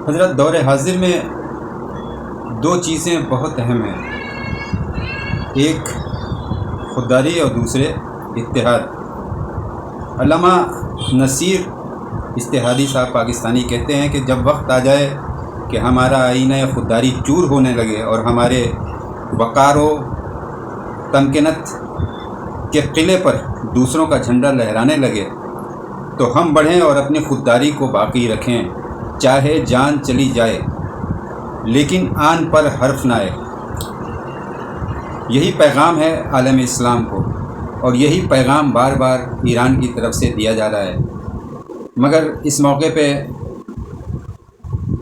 حضرت دور حاضر میں دو چیزیں بہت اہم ہیں، ایک خودداری اور دوسرے اتحاد۔ علامہ نصیر اتحادی صاحب پاکستانی کہتے ہیں کہ جب وقت آ جائے کہ ہمارا آئینہ خودداری چور ہونے لگے اور ہمارے وقار و تمکنت کے قلعے پر دوسروں کا جھنڈا لہرانے لگے تو ہم بڑھیں اور اپنی خودداری کو باقی رکھیں، چاہے جان چلی جائے لیکن آن پر حرف نہ آئے۔ یہی پیغام ہے عالم اسلام کو، اور یہی پیغام بار بار ایران کی طرف سے دیا جا رہا ہے۔ مگر اس موقع پہ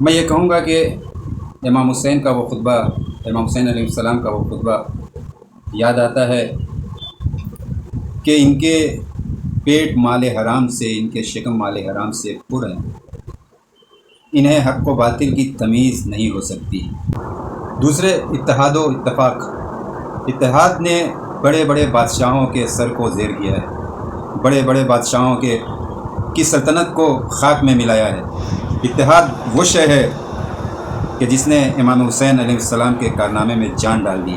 میں یہ کہوں گا کہ امام حسین کا وہ خطبہ، امام حسین علیہ السلام کا وہ خطبہ یاد آتا ہے کہ ان کے پیٹ مال حرام سے، ان کے شکم مال حرام سے پر ہیں، انہیں حق و باطل کی تمیز نہیں ہو سکتی۔ دوسرے اتحاد و اتفاق۔ اتحاد نے بڑے بڑے بادشاہوں کے سر کو زیر کیا ہے، بڑے بڑے بادشاہوں کی سلطنت کو خاک میں ملایا ہے۔ اتحاد وہ شے ہے کہ جس نے امام حسین علیہ السلام کے کارنامے میں جان ڈال دی۔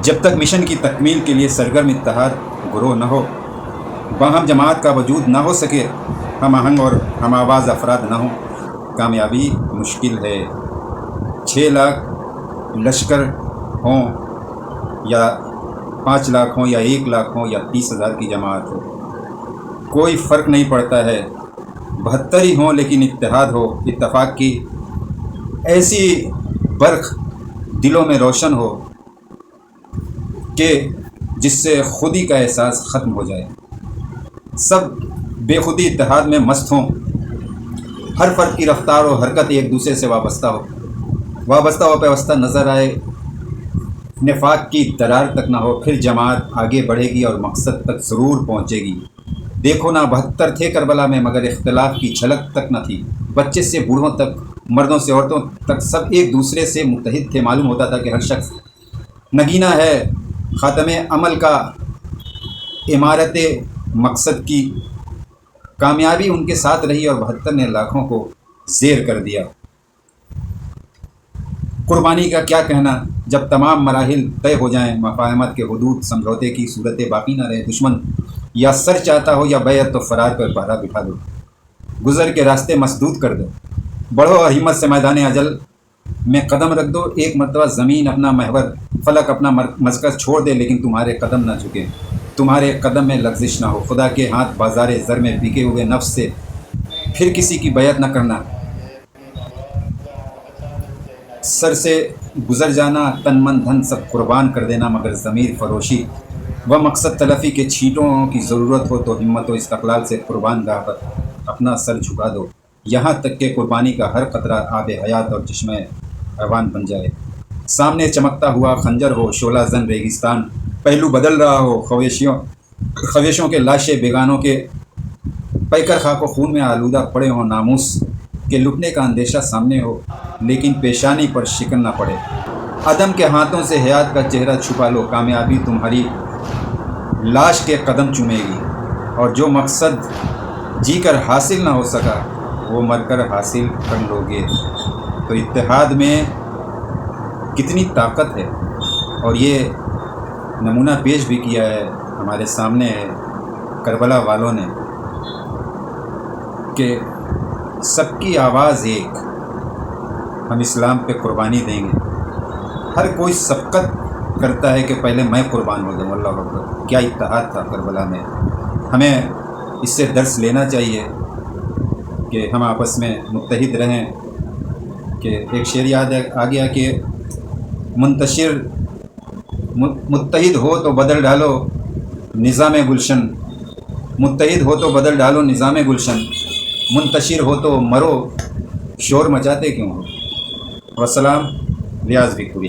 جب تک مشن کی تکمیل کے لیے سرگرم اتحاد گروہ نہ ہو، باہم جماعت کا وجود نہ ہو سکے، ہم آہنگ اور ہم آواز افراد نہ ہوں، کامیابی مشکل ہے۔ 6 لاکھ لشکر ہوں یا 5 لاکھ ہوں یا 1 لاکھ ہوں یا 30,000 کی جماعت ہو، کوئی فرق نہیں پڑتا ہے۔ 72 ہی ہوں لیکن اتحاد ہو، اتفاق کی ایسی برق دلوں میں روشن ہو کہ جس سے خودی کا احساس ختم ہو جائے، سب بے خودی اتحاد میں مست ہوں، ہر فرد کی رفتار و حرکت ایک دوسرے سے وابستہ پیوستہ نظر آئے، نفاق کی درار تک نہ ہو، پھر جماعت آگے بڑھے گی اور مقصد تک ضرور پہنچے گی۔ دیکھو نا 72 تھے کربلا میں، مگر اختلاف کی جھلک تک نہ تھی۔ بچے سے بوڑھوں تک، مردوں سے عورتوں تک سب ایک دوسرے سے متحد تھے۔ معلوم ہوتا تھا کہ ہر شخص نگینہ ہے خاتم عمل کا، عمارت مقصد کی۔ کامیابی ان کے ساتھ رہی اور 72 نے لاکھوں کو زیر کر دیا۔ قربانی کا کیا کہنا جب تمام مراحل طے ہو جائیں، مفاہمت کے حدود، سمجھوتے کی صورتیں باقی نہ رہے، دشمن یا سر چاہتا ہو یا بیعت تو فرار پر پہرا بٹھا دو، گزر کے راستے مسدود کر دو، بڑھو اور ہمت سے میدان اجل میں قدم رکھ دو۔ ایک مرتبہ زمین اپنا محور، فلک اپنا مرکز چھوڑ دے لیکن تمہارے قدم نہ جھکے، تمہارے قدم میں لغزش نہ ہو۔ خدا کے ہاتھ بازار زر میں بکے ہوئے نفس سے پھر کسی کی بیعت نہ کرنا، سر سے گزر جانا، تن من دھن سب قربان کر دینا، مگر ضمیر فروشی و مقصد تلفی کے چھینٹوں کی ضرورت ہو تو ہمت و استقلال سے قربان گاہ پر اپنا سر جھکا دو، یہاں تک کہ قربانی کا ہر قطرہ آب حیات اور چشمہ روان بن جائے۔ سامنے چمکتا ہوا خنجر ہو، شعلہ زن ریگستان پہلو بدل رہا ہو، خویشوں کے لاشیں بیگانوں کے پیکر خاک و خون میں آلودہ پڑے ہوں، ناموس کے لٹنے کا اندیشہ سامنے ہو لیکن پیشانی پر شکن نہ پڑے، عدم کے ہاتھوں سے حیات کا چہرہ چھپا لو، کامیابی تمہاری لاش کے قدم چومے گی، اور جو مقصد جی کر حاصل نہ ہو سکا وہ مر کر حاصل کر لو گے۔ تو اتحاد میں کتنی طاقت ہے، اور یہ نمونہ پیش بھی کیا ہے، ہمارے سامنے ہے کربلا والوں نے، کہ سب کی آواز ایک، ہم اسلام پہ قربانی دیں گے۔ ہر کوئی سبقت کرتا ہے کہ پہلے میں قربان ہو جاؤں۔ اللہ اکبر، کیا اتحاد تھا کربلا میں۔ ہمیں اس سے درس لینا چاہیے کہ ہم آپس میں متحد رہیں، کہ ایک شعر یاد آ گیا کہ متحد ہو تو بدل ڈالو نظام گلشن، متحد ہو تو بدل ڈالو نظام گلشن، منتشر ہو تو مرو شور مچاتے کیوں ہو۔ والسلام، ریاض وکٹوری۔